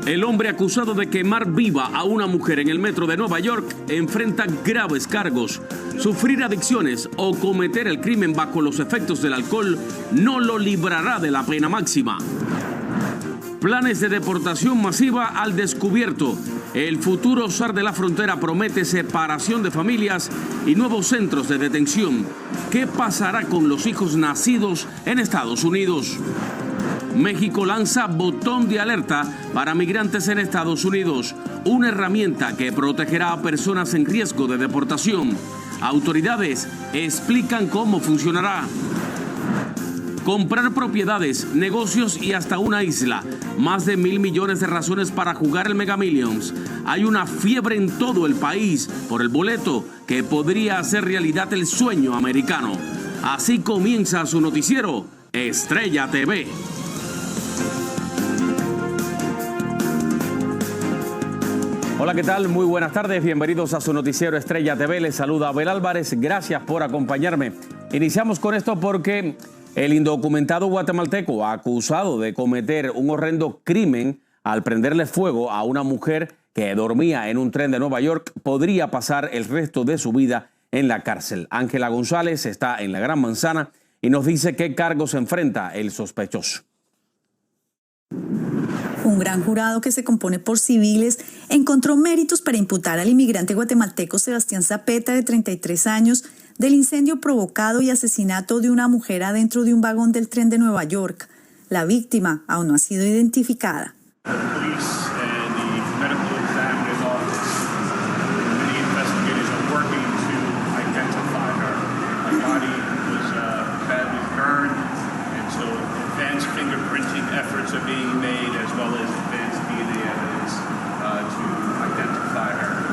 El hombre acusado de quemar viva a una mujer en el metro de Nueva York enfrenta graves cargos. Sufrir adicciones o cometer el crimen bajo los efectos del alcohol no lo librará de la pena máxima. Planes de deportación masiva al descubierto. El futuro zar de la frontera promete separación de familias y nuevos centros de detención. ¿Qué pasará con los hijos nacidos en Estados Unidos? México lanza botón de alerta para migrantes en Estados Unidos, una herramienta que protegerá a personas en riesgo de deportación. Autoridades explican cómo funcionará. Comprar propiedades, negocios y hasta una isla. Más de 1.000 millones de razones para jugar el Mega Millions. Hay una fiebre en todo el país por el boleto que podría hacer realidad el sueño americano. Así comienza su noticiero, Estrella TV. Hola, ¿qué tal? Muy buenas tardes. Bienvenidos a su noticiero Estrella TV. Les saluda Abel Álvarez. Gracias por acompañarme. Iniciamos con esto porque el indocumentado guatemalteco acusado de cometer un horrendo crimen al prenderle fuego a una mujer que dormía en un tren de Nueva York podría pasar el resto de su vida en la cárcel. Ángela González está en la Gran Manzana y nos dice qué cargos enfrenta el sospechoso. Un gran jurado que se compone por civiles encontró méritos para imputar al inmigrante guatemalteco Sebastián Zapeta, de 33 años, del incendio provocado y asesinato de una mujer adentro de un vagón del tren de Nueva York. La víctima aún no ha sido identificada.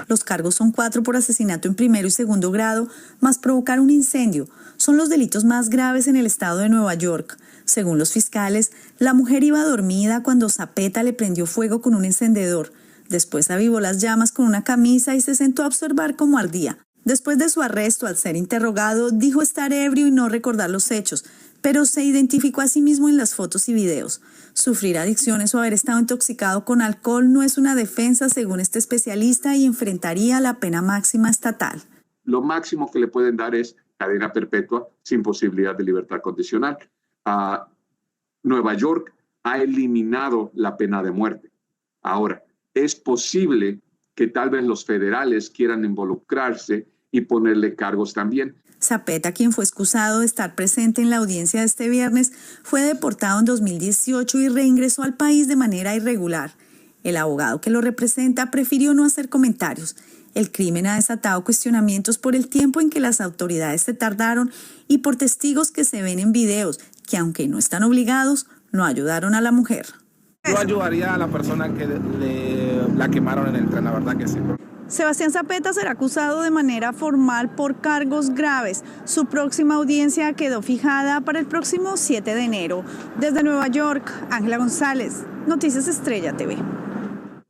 Los cargos son 4 por asesinato en primero y segundo grado, más provocar un incendio. Son los delitos más graves en el estado de Nueva York. Según los fiscales, la mujer iba dormida cuando Zapeta le prendió fuego con un encendedor. Después avivó las llamas con una camisa y se sentó a observar cómo ardía. Después de su arresto, al ser interrogado, dijo estar ebrio y no recordar los hechos, pero se identificó a sí mismo en las fotos y videos. Sufrir adicciones o haber estado intoxicado con alcohol no es una defensa, según este especialista, y enfrentaría la pena máxima estatal. Lo máximo que le pueden dar es cadena perpetua sin posibilidad de libertad condicional. Nueva York ha eliminado la pena de muerte. Ahora, es posible que tal vez los federales quieran involucrarse y ponerle cargos también. Zapeta, quien fue excusado de estar presente en la audiencia de este viernes, fue deportado en 2018 y reingresó al país de manera irregular. El abogado que lo representa prefirió no hacer comentarios. El crimen ha desatado cuestionamientos por el tiempo en que las autoridades se tardaron y por testigos que se ven en videos, que aunque no están obligados, no ayudaron a la mujer. Yo ayudaría a la persona que la quemaron en el tren, la verdad que sí. Sebastián Zapeta será acusado de manera formal por cargos graves. Su próxima audiencia quedó fijada para el próximo 7 de enero. Desde Nueva York, Ángela González, Noticias Estrella TV.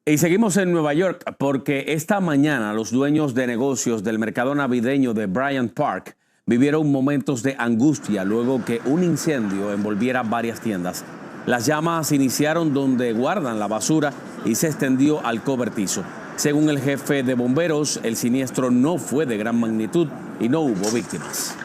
Y seguimos en Nueva York porque esta mañana los dueños de negocios del mercado navideño de Bryant Park vivieron momentos de angustia luego que un incendio envolviera varias tiendas. Las llamas iniciaron donde guardan la basura y se extendió al cobertizo. Según el jefe de bomberos, el siniestro no fue de gran magnitud y no hubo víctimas.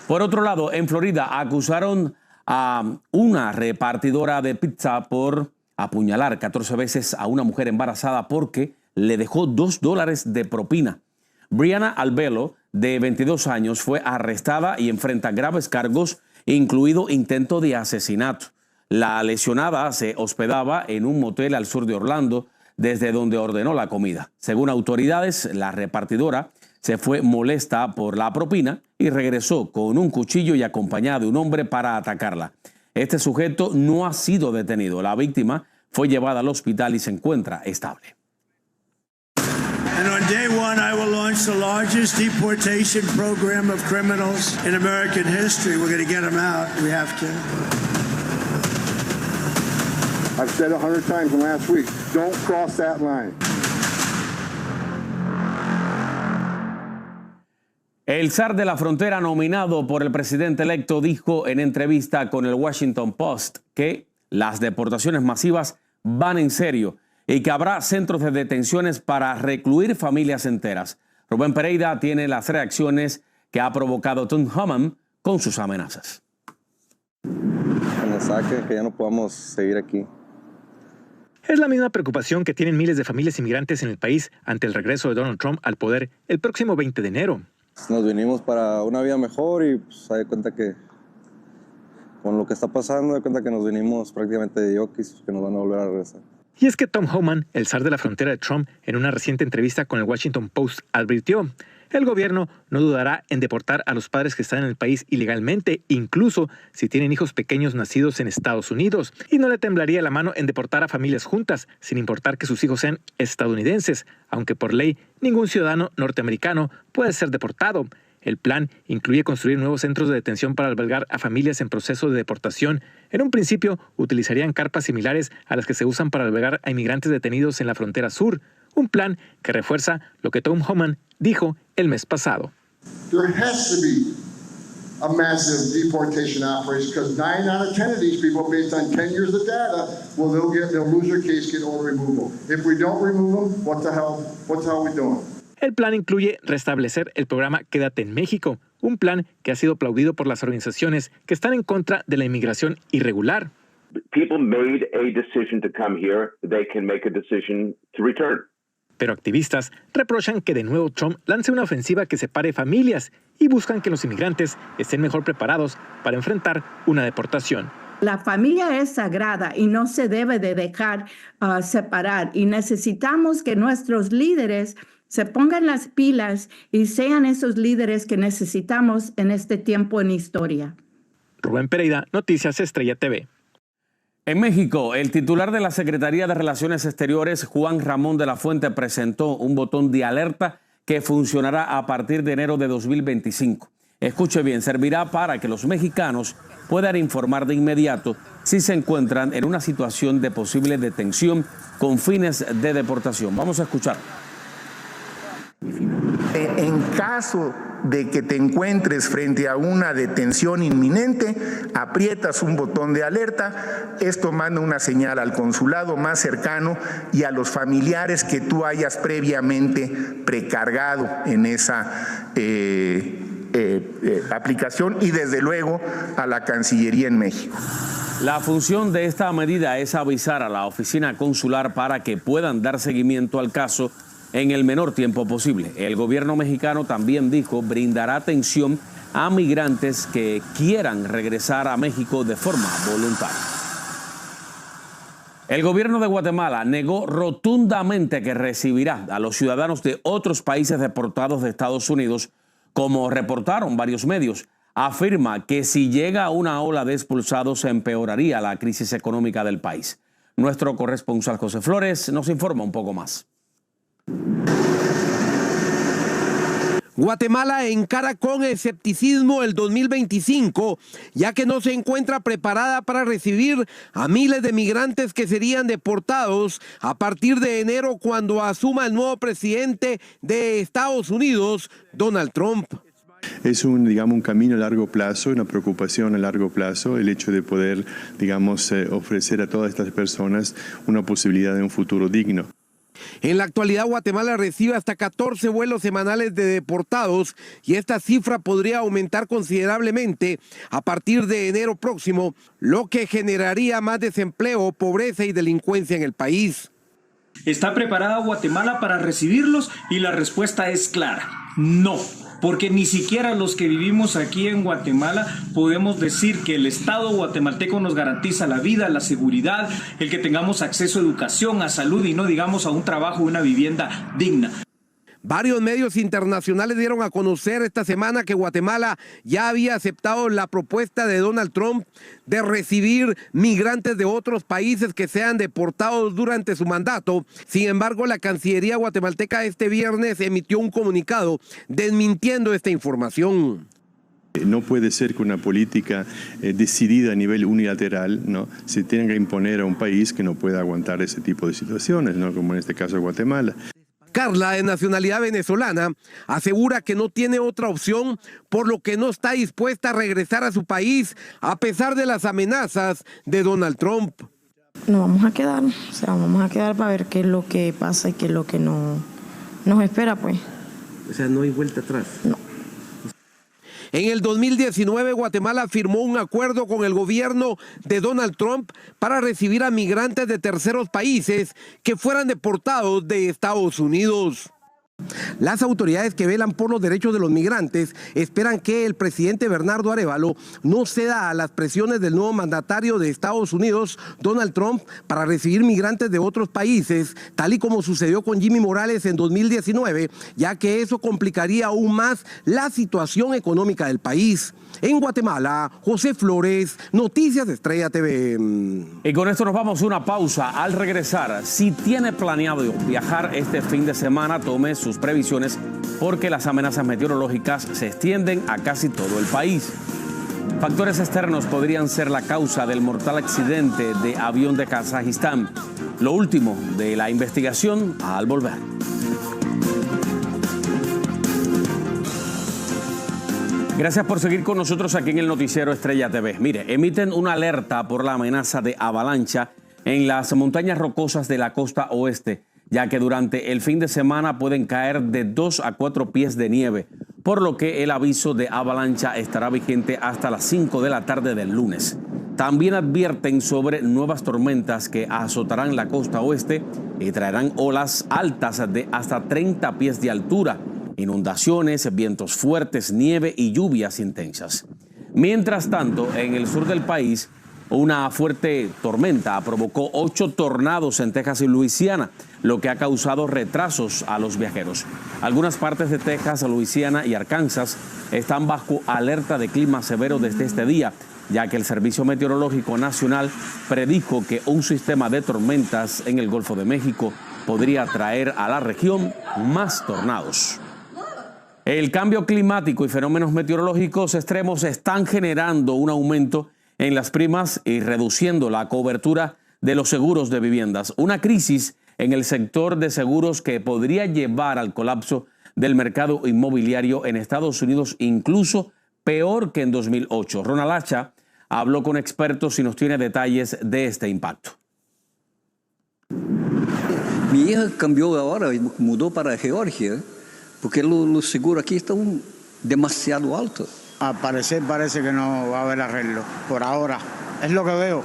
Por otro lado, en Florida acusaron a una repartidora de pizza por apuñalar 14 veces a una mujer embarazada porque le dejó $2 de propina. Brianna Albelo, de 22 años, fue arrestada y enfrenta graves cargos, incluido intento de asesinato. La lesionada se hospedaba en un motel al sur de Orlando, desde donde ordenó la comida. Según autoridades, la repartidora se fue molesta por la propina y regresó con un cuchillo y acompañada de un hombre para atacarla. Este sujeto no ha sido detenido. La víctima fue llevada al hospital y se encuentra estable. And on day one, I will launch the largest deportation program of criminals in American history. We're going to get them out. We have to. I've said 100 times in the last week, don't cross that line. El zar de la frontera nominado por el presidente electo dijo en entrevista con el Washington Post que las deportaciones masivas van en serio y que habrá centros de detenciones para recluir familias enteras. Rubén Pereira tiene las reacciones que ha provocado Tom Homan con sus amenazas. Que nos saquen, que ya no podamos seguir aquí. Es la misma preocupación que tienen miles de familias inmigrantes en el país ante el regreso de Donald Trump al poder el próximo 20 de enero. Nos vinimos para una vida mejor y pues, se da cuenta que con lo que está pasando, da cuenta que nos vinimos prácticamente de yokis, que nos van a volver a regresar. Y es que Tom Homan, el zar de la frontera de Trump, en una reciente entrevista con el Washington Post advirtió: el gobierno no dudará en deportar a los padres que están en el país ilegalmente, incluso si tienen hijos pequeños nacidos en Estados Unidos, y no le temblaría la mano en deportar a familias juntas, sin importar que sus hijos sean estadounidenses, aunque por ley ningún ciudadano norteamericano puede ser deportado. El plan incluye construir nuevos centros de detención para albergar a familias en proceso de deportación. En un principio, utilizarían carpas similares a las que se usan para albergar a inmigrantes detenidos en la frontera sur. Un plan que refuerza lo que Tom Homan dijo el mes pasado. There has to be a massive deportation operation because 9 out of 10 of these people, based on 10 years of data, well, they'll lose their case, get order removal. If we don't remove them, what the hell are we doing? El plan incluye restablecer el programa Quédate en México, un plan que ha sido aplaudido por las organizaciones que están en contra de la inmigración irregular. People made a decision to come here, they can make a decision to return. Pero activistas reprochan que de nuevo Trump lance una ofensiva que separe familias y buscan que los inmigrantes estén mejor preparados para enfrentar una deportación. La familia es sagrada y no se debe de dejar separar, y necesitamos que nuestros líderes se pongan las pilas y sean esos líderes que necesitamos en este tiempo en historia. Rubén Pereira, Noticias Estrella TV. En México, el titular de la Secretaría de Relaciones Exteriores, Juan Ramón de la Fuente, presentó un botón de alerta que funcionará a partir de enero de 2025. Escuche bien, servirá para que los mexicanos puedan informar de inmediato si se encuentran en una situación de posible detención con fines de deportación. Vamos a escuchar. En caso de que te encuentres frente a una detención inminente, aprietas un botón de alerta. Esto manda una señal al consulado más cercano y a los familiares que tú hayas previamente precargado en esa aplicación, y desde luego a la Cancillería en México. La función de esta medida es avisar a la oficina consular para que puedan dar seguimiento al caso en el menor tiempo posible. El gobierno mexicano también dijo brindará atención a migrantes que quieran regresar a México de forma voluntaria. El gobierno de Guatemala negó rotundamente que recibirá a los ciudadanos de otros países deportados de Estados Unidos, como reportaron varios medios. Afirma que si llega una ola de expulsados se empeoraría la crisis económica del país. Nuestro corresponsal José Flores nos informa un poco más. Guatemala encara con escepticismo el 2025, ya que no se encuentra preparada para recibir a miles de migrantes que serían deportados a partir de enero, cuando asuma el nuevo presidente de Estados Unidos, Donald Trump. Es un camino a largo plazo, una preocupación a largo plazo, el hecho de poder, ofrecer a todas estas personas una posibilidad de un futuro digno. En la actualidad, Guatemala recibe hasta 14 vuelos semanales de deportados, y esta cifra podría aumentar considerablemente a partir de enero próximo, lo que generaría más desempleo, pobreza y delincuencia en el país. ¿Está preparada Guatemala para recibirlos? Y la respuesta es clara: no. Porque ni siquiera los que vivimos aquí en Guatemala podemos decir que el Estado guatemalteco nos garantiza la vida, la seguridad, el que tengamos acceso a educación, a salud y no digamos a un trabajo y una vivienda digna. Varios medios internacionales dieron a conocer esta semana que Guatemala ya había aceptado la propuesta de Donald Trump de recibir migrantes de otros países que sean deportados durante su mandato. Sin embargo, la Cancillería guatemalteca este viernes emitió un comunicado desmintiendo esta información. No puede ser que una política decidida a nivel unilateral, ¿no?, se tenga que imponer a un país que no pueda aguantar ese tipo de situaciones, ¿no?, como en este caso Guatemala. Carla, de nacionalidad venezolana, asegura que no tiene otra opción, por lo que no está dispuesta a regresar a su país a pesar de las amenazas de Donald Trump. Nos vamos a quedar, vamos a quedar para ver qué es lo que pasa y qué es lo que nos espera, pues. O sea, no hay vuelta atrás. No. En el 2019, Guatemala firmó un acuerdo con el gobierno de Donald Trump para recibir a migrantes de terceros países que fueran deportados de Estados Unidos. Las autoridades que velan por los derechos de los migrantes esperan que el presidente Bernardo Arévalo no ceda a las presiones del nuevo mandatario de Estados Unidos, Donald Trump, para recibir migrantes de otros países, tal y como sucedió con Jimmy Morales en 2019, ya que eso complicaría aún más la situación económica del país. En Guatemala, José Flores, Noticias Estrella TV. Y con esto nos vamos a una pausa. Al regresar, si tiene planeado viajar este fin de semana, tome sus previsiones porque las amenazas meteorológicas se extienden a casi todo el país. Factores externos podrían ser la causa del mortal accidente de avión de Kazajistán. Lo último de la investigación al volver. Gracias por seguir con nosotros aquí en el Noticiero Estrella TV. Mire, emiten una alerta por la amenaza de avalancha en las montañas rocosas de la costa oeste, ya que durante el fin de semana pueden caer de 2 a 4 pies de nieve, por lo que el aviso de avalancha estará vigente hasta las 5 de la tarde del lunes. También advierten sobre nuevas tormentas que azotarán la costa oeste y traerán olas altas de hasta 30 pies de altura, inundaciones, vientos fuertes, nieve y lluvias intensas. Mientras tanto, en el sur del país, una fuerte tormenta provocó 8 tornados en Texas y Luisiana, lo que ha causado retrasos a los viajeros. Algunas partes de Texas, Luisiana y Arkansas están bajo alerta de clima severo desde este día, ya que el Servicio Meteorológico Nacional predijo que un sistema de tormentas en el Golfo de México podría traer a la región más tornados. El cambio climático y fenómenos meteorológicos extremos están generando un aumento en las primas y reduciendo la cobertura de los seguros de viviendas. Una crisis en el sector de seguros que podría llevar al colapso del mercado inmobiliario en Estados Unidos, incluso peor que en 2008. Ronald Hacha habló con expertos y nos tiene detalles de este impacto. Mi hija cambió ahora y mudó para Georgia porque los seguros aquí están demasiado altos. Al parecer parece que no va a haber arreglo, por ahora. Es lo que veo.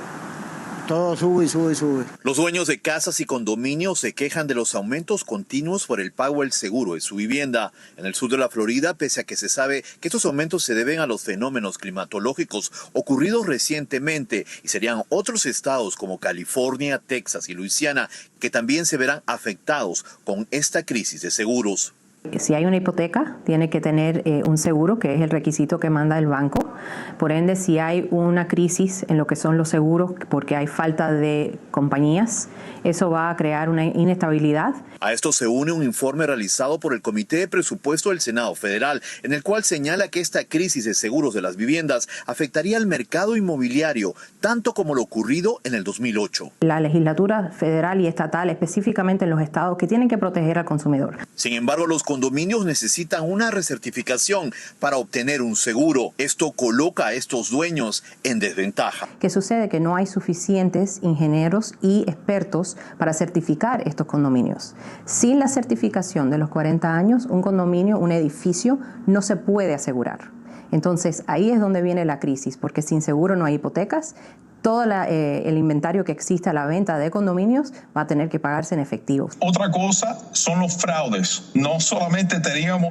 Todo sube y sube y sube. Los dueños de casas y condominios se quejan de los aumentos continuos por el pago del seguro de su vivienda. En el sur de la Florida, pese a que se sabe que estos aumentos se deben a los fenómenos climatológicos ocurridos recientemente, y serían otros estados como California, Texas y Luisiana que también se verán afectados con esta crisis de seguros. Si hay una hipoteca, tiene que tener un seguro, que es el requisito que manda el banco. Por ende, si hay una crisis en lo que son los seguros, porque hay falta de compañías, eso va a crear una inestabilidad. A esto se une un informe realizado por el Comité de Presupuesto del Senado Federal, en el cual señala que esta crisis de seguros de las viviendas afectaría al mercado inmobiliario, tanto como lo ocurrido en el 2008. La legislatura federal y estatal, específicamente en los estados, que tienen que proteger al consumidor. Sin embargo, los condominios necesitan una recertificación para obtener un seguro. Esto coloca a estos dueños en desventaja. ¿Qué sucede? Que no hay suficientes ingenieros y expertos para certificar estos condominios. Sin la certificación de los 40 años, un condominio, un edificio, no se puede asegurar. Entonces, ahí es donde viene la crisis, porque sin seguro no hay hipotecas. Todo el inventario que existe a la venta de condominios va a tener que pagarse en efectivo. Otra cosa son los fraudes. No solamente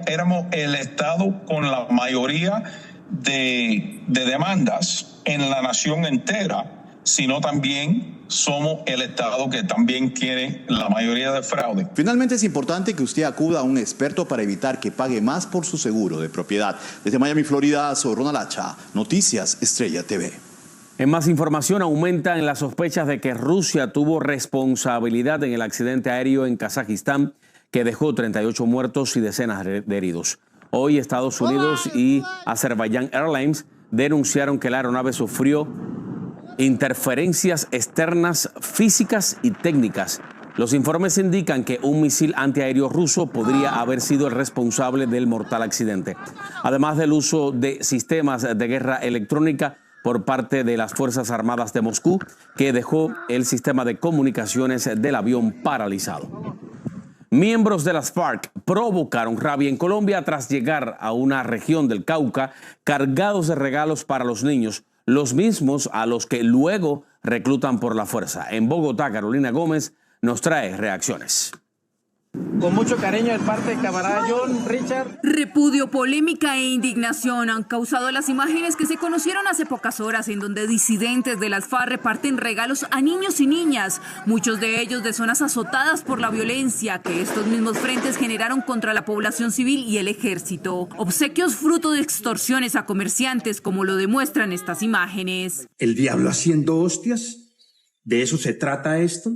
éramos el Estado con la mayoría de demandas en la nación entera, sino también somos el Estado que también tiene la mayoría de fraude. Finalmente es importante que usted acuda a un experto para evitar que pague más por su seguro de propiedad. Desde Miami, Florida, soy Ronald Hacha, Noticias Estrella TV. En más información, aumentan las sospechas de que Rusia tuvo responsabilidad en el accidente aéreo en Kazajistán que dejó 38 muertos y decenas de heridos. Hoy Estados Unidos y Azerbaiyán Airlines denunciaron que la aeronave sufrió interferencias externas físicas y técnicas. Los informes indican que un misil antiaéreo ruso podría haber sido el responsable del mortal accidente. Además del uso de sistemas de guerra electrónica, por parte de las Fuerzas Armadas de Moscú, que dejó el sistema de comunicaciones del avión paralizado. Miembros de las FARC provocaron rabia en Colombia tras llegar a una región del Cauca cargados de regalos para los niños, los mismos a los que luego reclutan por la fuerza. En Bogotá, Carolina Gómez nos trae reacciones. Con mucho cariño de parte del camarada John Richard. Repudio, polémica e indignación han causado las imágenes que se conocieron hace pocas horas en donde disidentes de las FARC reparten regalos a niños y niñas, muchos de ellos de zonas azotadas por la violencia que estos mismos frentes generaron contra la población civil y el ejército. Obsequios fruto de extorsiones a comerciantes, como lo demuestran estas imágenes. El diablo haciendo hostias, ¿de eso se trata esto?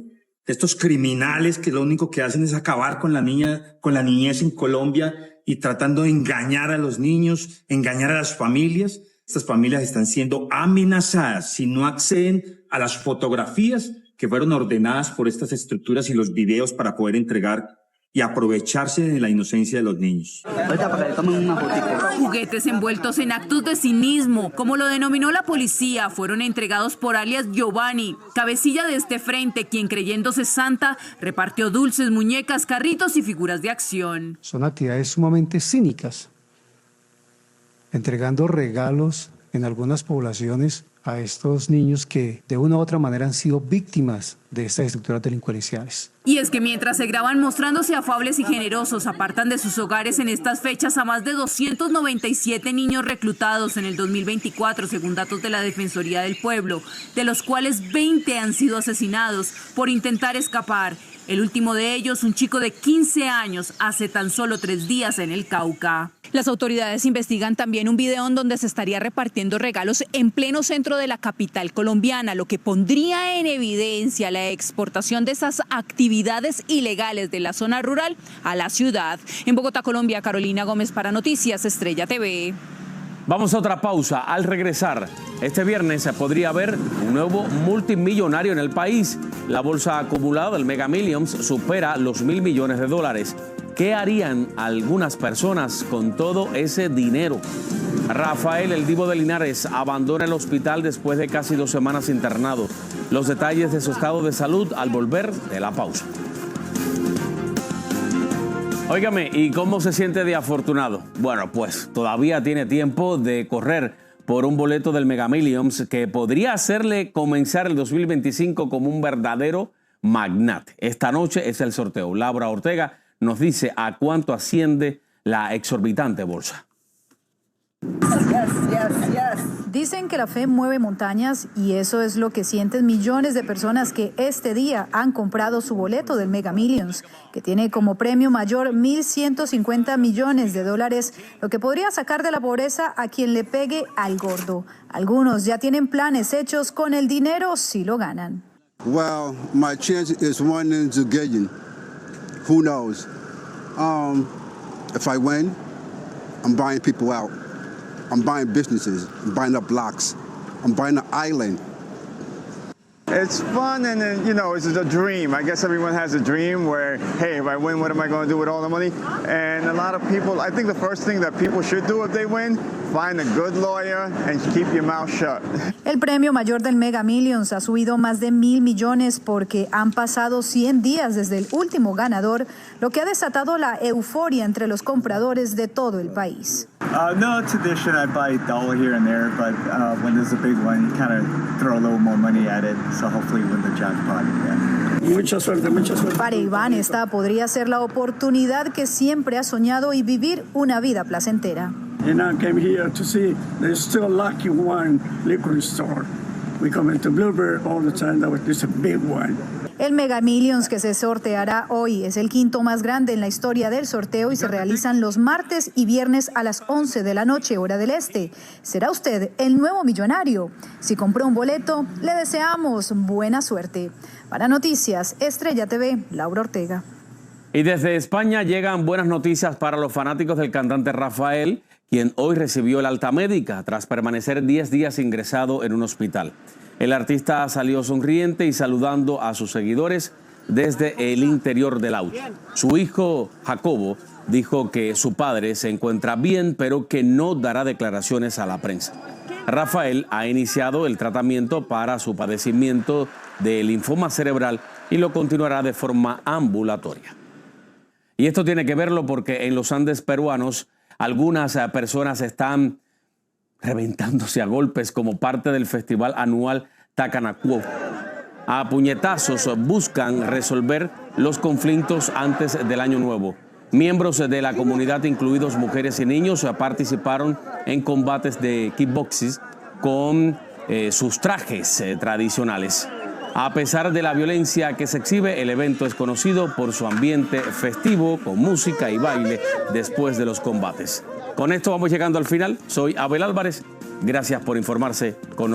De estos criminales que lo único que hacen es acabar con la niñez en Colombia y tratando de engañar a los niños, engañar a las familias. Estas familias están siendo amenazadas si no acceden a las fotografías que fueron ordenadas por estas estructuras y los videos para poder entregar y aprovecharse de la inocencia de los niños. Juguetes envueltos en actos de cinismo, como lo denominó la policía, fueron entregados por alias Giovanni, cabecilla de este frente, quien creyéndose santa, repartió dulces, muñecas, carritos y figuras de acción. Son actividades sumamente cínicas, entregando regalos en algunas poblaciones a estos niños que de una u otra manera han sido víctimas de estas estructuras delincuenciales. Y es que mientras se graban mostrándose afables y generosos, apartan de sus hogares en estas fechas a más de 297 niños reclutados en el 2024, según datos de la Defensoría del Pueblo, de los cuales 20 han sido asesinados por intentar escapar. El último de ellos, un chico de 15 años, hace tan solo 3 días en el Cauca. Las autoridades investigan también un video en donde se estaría repartiendo regalos en pleno centro de la capital colombiana, lo que pondría en evidencia la exportación de esas actividades ilegales de la zona rural a la ciudad. En Bogotá, Colombia, Carolina Gómez para Noticias Estrella TV. Vamos a otra pausa. Al regresar, este viernes se podría ver un nuevo multimillonario en el país. La bolsa acumulada del Mega Millions supera los $1.000 millones. ¿Qué harían algunas personas con todo ese dinero? Rafael, el Divo de Linares, abandona el hospital después de casi 2 semanas internado. Los detalles de su estado de salud al volver de la pausa. Óigame, ¿y cómo se siente de afortunado? Bueno, pues todavía tiene tiempo de correr por un boleto del Mega Millions que podría hacerle comenzar el 2025 como un verdadero magnate. Esta noche es el sorteo. Laura Ortega nos dice a cuánto asciende la exorbitante bolsa. Dicen que la fe mueve montañas y eso es lo que sienten millones de personas que este día han comprado su boleto del Mega Millions, que tiene como premio mayor $1.150 millones, lo que podría sacar de la pobreza a quien le pegue al gordo. Algunos ya tienen planes hechos con el dinero si lo ganan. Well, my chance is 1 in a zillion. Who knows? If I win, I'm buying people out. I'm buying businesses, I'm buying up blocks, I'm buying an island. It's fun and, it's a dream. I guess everyone has a dream where, hey, if I win, what am I going to do with all the money? And a lot of people, I think the first thing that people should do if they win, find a good lawyer and keep your mouth shut. El premio mayor del Mega Millions ha subido más de $1.000 millones porque han pasado 100 días desde el último ganador, lo que ha desatado la euforia entre los compradores de todo el país. No tradition, I buy dollar here and there, but when there's a big one, you kind of throw a little more money at it, so hopefully win the jackpot. Yeah. Mucha suerte, mucha suerte. Para Iván, esta podría ser la oportunidad que siempre ha soñado y vivir una vida placentera. And I came here to see there's still Lucky One liquor store. We come into Bluebird all the time. This is a big one. El Mega Millions que se sorteará hoy es el quinto más grande en la historia del sorteo y se realizan los martes y viernes a las 11 de la noche, hora del este. ¿Será usted el nuevo millonario? Si compró un boleto, le deseamos buena suerte. Para Noticias Estrella TV, Laura Ortega. Y desde España llegan buenas noticias para los fanáticos del cantante Rafael, quien hoy recibió el alta médica tras permanecer 10 días ingresado en un hospital. El artista salió sonriente y saludando a sus seguidores desde el interior del auto. Su hijo, Jacobo, dijo que su padre se encuentra bien, pero que no dará declaraciones a la prensa. Rafael ha iniciado el tratamiento para su padecimiento de linfoma cerebral y lo continuará de forma ambulatoria. Y esto tiene que verlo porque en los Andes peruanos algunas personas están reventándose a golpes como parte del festival anual Tacanacuó. A puñetazos buscan resolver los conflictos antes del Año Nuevo. Miembros de la comunidad, incluidos mujeres y niños, participaron en combates de kickboxing con sus trajes tradicionales. A pesar de la violencia que se exhibe, el evento es conocido por su ambiente festivo, con música y baile después de los combates. Con esto vamos llegando al final. Soy Abel Álvarez. Gracias por informarse con nosotros.